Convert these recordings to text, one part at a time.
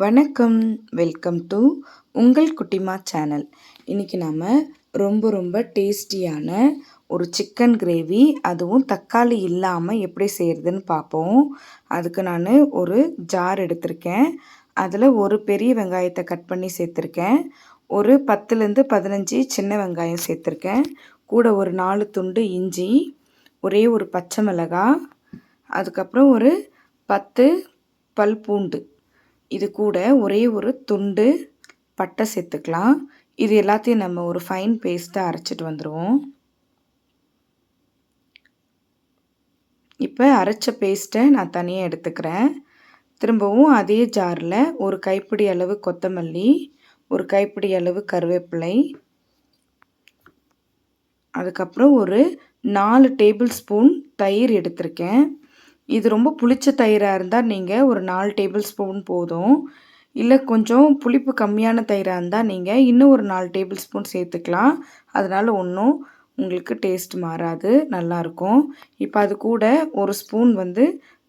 வணக்கம், welcome to உங்கள் குட்டிமா சேனல். இன்றைக்கி நாம் ரொம்ப டேஸ்டியான ஒரு சிக்கன் கிரேவி, அதுவும் தக்காளி இல்லாமல் எப்படி செய்கிறதுன்னு பார்ப்போம். அதுக்கு நான் ஒரு ஜார் எடுத்திருக்கேன். அதில் ஒரு பெரிய வெங்காயத்தை கட் பண்ணி சேர்த்துருக்கேன். ஒரு 10லேருந்து 15 சின்ன வெங்காயம் சேர்த்துருக்கேன். கூட ஒரு 4 துண்டு இஞ்சி, ஒரே ஒரு பச்சை மிளகாய், அதுக்கப்புறம் ஒரு 10 பல் பூண்டு, இது கூட ஒரே ஒரு துண்டு பட்டை சேர்த்துக்கலாம். இது எல்லாத்தையும் நம்ம ஒரு ஃபைன் பேஸ்ட்டாக அரைச்சிட்டு வந்துடுவோம். இப்போ அரைச்ச பேஸ்ட்டை நான் தனியாக எடுத்துக்கிறேன். திரும்பவும் அதே ஜாரில் ஒரு கைப்பிடி அளவு கொத்தமல்லி, ஒரு கைப்பிடி அளவு கருவேப்பிலை, அதுக்கப்புறம் ஒரு 4 டேபிள் ஸ்பூன் தயிர் எடுத்திருக்கேன். இது ரொம்ப புளிச்ச தயிராக இருந்தால் நீங்கள் ஒரு 4 டேபிள் ஸ்பூன் போதும். இல்லை கொஞ்சம் புளிப்பு கம்மியான தயிராக இருந்தால் நீங்கள் இன்னும் ஒரு 4 டேபிள் ஸ்பூன் சேர்த்துக்கலாம். அதனால் ஒன்றும் உங்களுக்கு டேஸ்ட் மாறாது, நல்லாயிருக்கும். இப்போ அது கூட ஒரு ஸ்பூன்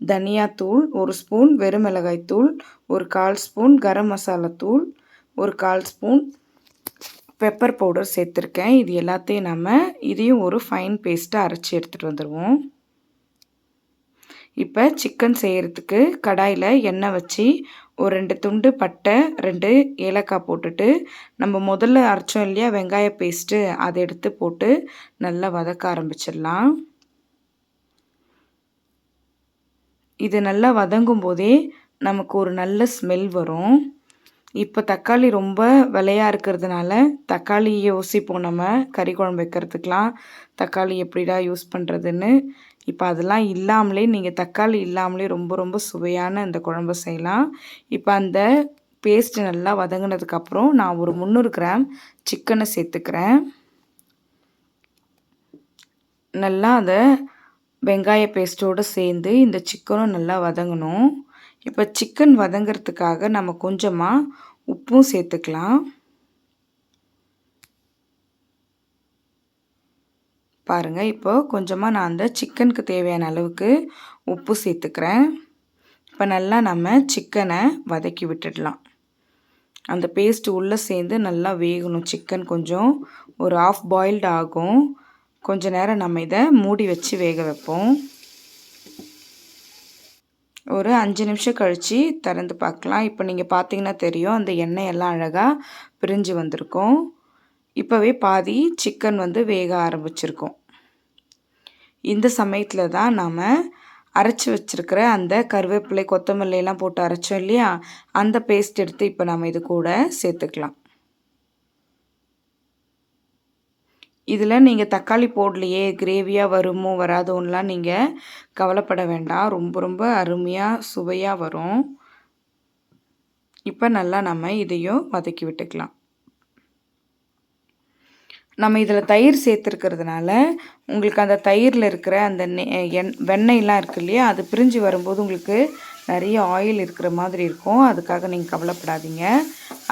தனியாத்தூள், ஒரு ஸ்பூன் வெறுமிளகாய் தூள், ஒரு 1/4 ஸ்பூன் கரம் மசாலா தூள், ஒரு 1/4 ஸ்பூன் பெப்பர் பவுடர் சேர்த்துருக்கேன். இது எல்லாத்தையும் இதையும் ஒரு ஃபைன் பேஸ்ட்டாக அரைச்சி எடுத்துகிட்டு வந்துடுவோம். இப்போ சிக்கன் செய்கிறதுக்கு கடாயில் எண்ணெய் வச்சு ஒரு 2 துண்டு பட்டை, 2 ஏலக்காய் போட்டுட்டு, நம்ம முதல்ல அரைச்சோம் இல்லையா வெங்காய பேஸ்ட்டு, அதை எடுத்து போட்டு நல்லா வதக்க ஆரம்பிச்சிடலாம். இது நல்லா வதங்கும் போதே நமக்கு ஒரு நல்ல ஸ்மெல் வரும். இப்போ தக்காளி ரொம்ப விலையாக இருக்கிறதுனால தக்காளி யோசிப்போம், நம்ம கறி குழம்பு வைக்கிறதுக்கெலாம் தக்காளி எப்படிடா யூஸ் பண்ணுறதுன்னு. இப்போ அதெல்லாம் இல்லாமலே நீங்கள் தக்காளி இல்லாமலே ரொம்ப சுவையான இந்த குழம்பு செய்யலாம். இப்போ அந்த பேஸ்ட்டு நல்லா வதங்கினதுக்கப்புறம் நான் ஒரு 300 கிராம் சிக்கனை சேர்த்துக்கிறேன். நல்லா அதை வெங்காய பேஸ்ட்டோடு சேர்ந்து இந்த சிக்கனும் நல்லா வதங்கணும். இப்போ சிக்கன் வதங்கிறதுக்காக நம்ம கொஞ்சமாக உப்பும் சேர்த்துக்கலாம். பாருங்கள், இப்போ கொஞ்சமாக நான் அந்த சிக்கனுக்கு தேவையான அளவுக்கு உப்பு சேர்த்துக்கிறேன். இப்போ நல்லா நம்ம சிக்கனை வதக்கி விட்டுடலாம். அந்த பேஸ்ட்டு உள்ளே சேர்ந்து நல்லா வேகணும். சிக்கன் கொஞ்சம் ஒரு ஆஃப் பாயில்டு ஆகும். கொஞ்ச நேரம் நம்ம இதை மூடி வச்சு வேக வைப்போம். ஒரு 5 நிமிஷம் கழித்து திறந்து பார்க்கலாம். இப்போ நீங்கள் பார்த்தீங்கன்னா தெரியும், அந்த எண்ணெய் எல்லாம் அழகாக பிரிஞ்சு வந்திருக்கும். இப்போவே பாதி சிக்கன் வேக ஆரம்பிச்சிருக்கோம். இந்த சமயத்தில் தான் நாம் அரைச்சி வச்சுருக்கிற அந்த கருவேப்பிலை, கொத்தமல்லியெல்லாம் போட்டு அரைச்சோம் இல்லையா, அந்த பேஸ்ட் எடுத்து இப்போ நம்ம இது கூட சேர்த்துக்கலாம். இதில் நீங்கள் தக்காளி போடலையே, கிரேவியாக வருமோ வராதோன்னெலாம் நீங்கள் கவலைப்பட வேண்டாம். ரொம்ப அருமையாக சுவையாக வரும். இப்போ நல்லா நம்ம இதையும் வதக்கி விட்டுக்கலாம். நம்ம இதில் தயிர் சேர்த்துருக்கிறதுனால உங்களுக்கு அந்த தயிரில் இருக்கிற அந்த வெண்ணெய்லாம் இருக்குது இல்லையா, அது பிரிஞ்சு வரும்போது உங்களுக்கு நிறைய ஆயில் இருக்கிற மாதிரி இருக்கும். அதுக்காக நீங்கள் கவலைப்படாதீங்க,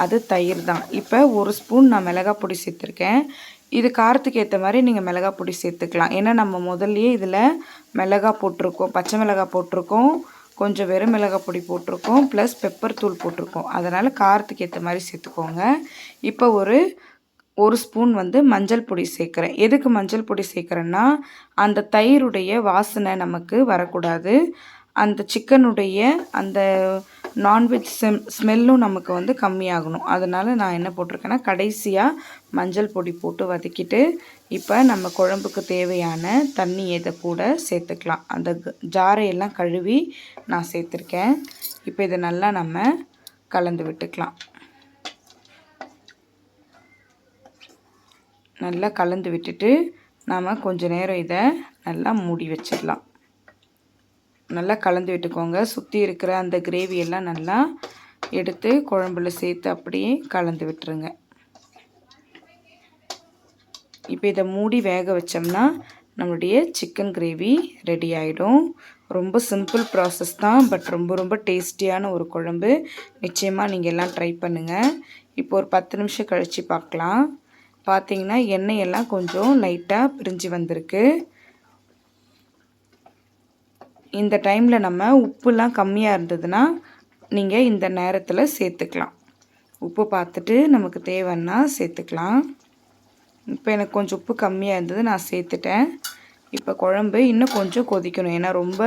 அது தயிர் தான். இப்போ ஒரு ஸ்பூன் நான் மிளகாய் பொடி சேர்த்துருக்கேன். இது காரத்துக்கு ஏற்ற மாதிரி நீங்கள் மிளகாய் பொடி சேர்த்துக்கலாம். ஏன்னா நம்ம முதல்லையே இதில் மிளகாய் போட்டிருக்கோம், பச்சை மிளகாய் போட்டிருக்கோம், கொஞ்சம் வெறும் மிளகாய் பொடி போட்டிருக்கோம், ப்ளஸ் பெப்பர் தூள் போட்டிருக்கோம். அதனால் காரத்துக்கு ஏற்ற மாதிரி சேர்த்துக்கோங்க. இப்போ ஒரு ஸ்பூன் மஞ்சள் பொடி சேர்க்குறேன். எதுக்கு மஞ்சள் பொடி சேர்க்குறேன்னா, அந்த தயிருடைய வாசனை நமக்கு வரக்கூடாது. அந்த சிக்கனுடைய அந்த நான்வெஜ் ஸ்மெல்லும் நமக்கு கம்மியாகணும். அதனால் நான் என்ன போட்டிருக்கேன்னா, கடைசியாக மஞ்சள் பொடி போட்டு வதக்கிட்டு இப்போ நம்ம குழம்புக்கு தேவையான தண்ணி இதை கூட சேர்த்துக்கலாம். அந்த ஜாரையெல்லாம் கழுவி நான் சேர்த்துருக்கேன். இப்போ இதை நல்லா நம்ம கலந்து விட்டுக்கலாம். நல்லா கலந்து விட்டுட்டு நாம் கொஞ்ச நேரம் இதை நல்லா மூடி வச்சிடலாம். நல்லா கலந்து விட்டுக்கோங்க. சுற்றி இருக்கிற அந்த கிரேவியெல்லாம் நல்லா எடுத்து குழம்புல சேர்த்து அப்படியே கலந்து விட்டுருங்க. இப்போ இதை மூடி வேக வச்சோம்னா நம்மளுடைய சிக்கன் கிரேவி ரெடி ஆகிடும். ரொம்ப சிம்பிள் ப்ராசஸ் தான், பட் ரொம்ப டேஸ்டியான ஒரு குழம்பு. நிச்சயமாக நீங்கள் எல்லாம் ட்ரை பண்ணுங்கள். இப்போ ஒரு 10 நிமிஷம் கழித்து பார்க்கலாம். பார்த்தீங்கன்னா எண்ணெயெல்லாம் கொஞ்சம் லைட்டாக பிரிஞ்சு வந்திருக்கு. இந்த டைமில் நம்ம உப்புலாம் கம்மியாக இருந்ததுன்னா நீங்கள் இந்த நேரத்தில் சேர்த்துக்கலாம். உப்பு பார்த்துட்டு நமக்கு தேவைன்னா சேர்த்துக்கலாம். இப்போ எனக்கு கொஞ்சம் உப்பு கம்மியாக இருந்தது, நான் சேர்த்துட்டேன். இப்போ குழம்பு இன்னும் கொஞ்சம் கொதிக்கணும். ஏன்னா ரொம்ப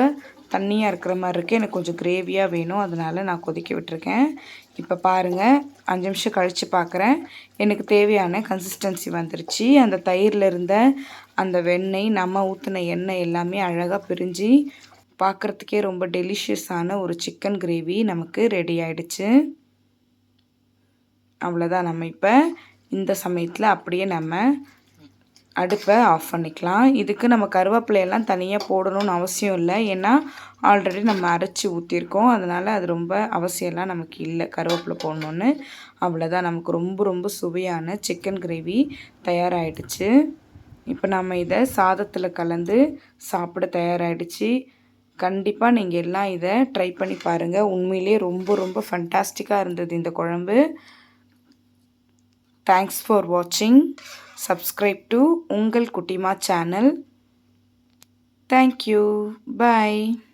தண்ணியாக இருக்கிற மாதிரி இருக்குது, எனக்கு கொஞ்சம் கிரேவியாக வேணும், அதனால் நான் கொதிக்க விட்டுருக்கேன். இப்போ பாருங்கள், 5 நிமிஷம் கழித்து பார்க்குறேன். எனக்கு தேவையான கன்சிஸ்டன்சி வந்துருச்சு. அந்த தயிரில் இருந்த அந்த வெண்ணெய், நம்ம ஊற்றின எண்ணெய் எல்லாமே அழகாக பிரிஞ்சு பார்க்குறதுக்கே ரொம்ப டெலிஷியஸான ஒரு சிக்கன் கிரேவி நமக்கு ரெடி ஆகிடுச்சு. அவ்வளோதான். நம்ம இப்போ இந்த சமயத்தில் அப்படியே நம்ம அடுப்பை ஆஃப் பண்ணிக்கலாம். இதுக்கு நம்ம கருவேப்பிலையெல்லாம் தனியாக போடணும்னு அவசியம் இல்லை. ஏன்னா ஆல்ரெடி நம்ம அரைச்சி ஊற்றிருக்கோம். அதனால் அது ரொம்ப அவசியம்லாம் நமக்கு இல்லை கருவேப்பிலை போடணுன்னு. அவ்வளோதான், நமக்கு ரொம்ப ரொம்ப சுவையான சிக்கன் கிரேவி தயாராகிடுச்சு. இப்போ நம்ம இதை சாதத்தில் கலந்து சாப்பிட தயாராகிடுச்சு. கண்டிப்பாக நீங்கள் எல்லாம் இதை ட்ரை பண்ணி பாருங்கள். உண்மையிலே ரொம்ப ரொம்ப ஃபண்டாஸ்டிக்காக இருந்தது இந்த குழம்பு. தேங்க்ஸ் ஃபார் வாட்சிங். Subscribe to உங்கள் குட்டிமா சேனல். Thank you. Bye.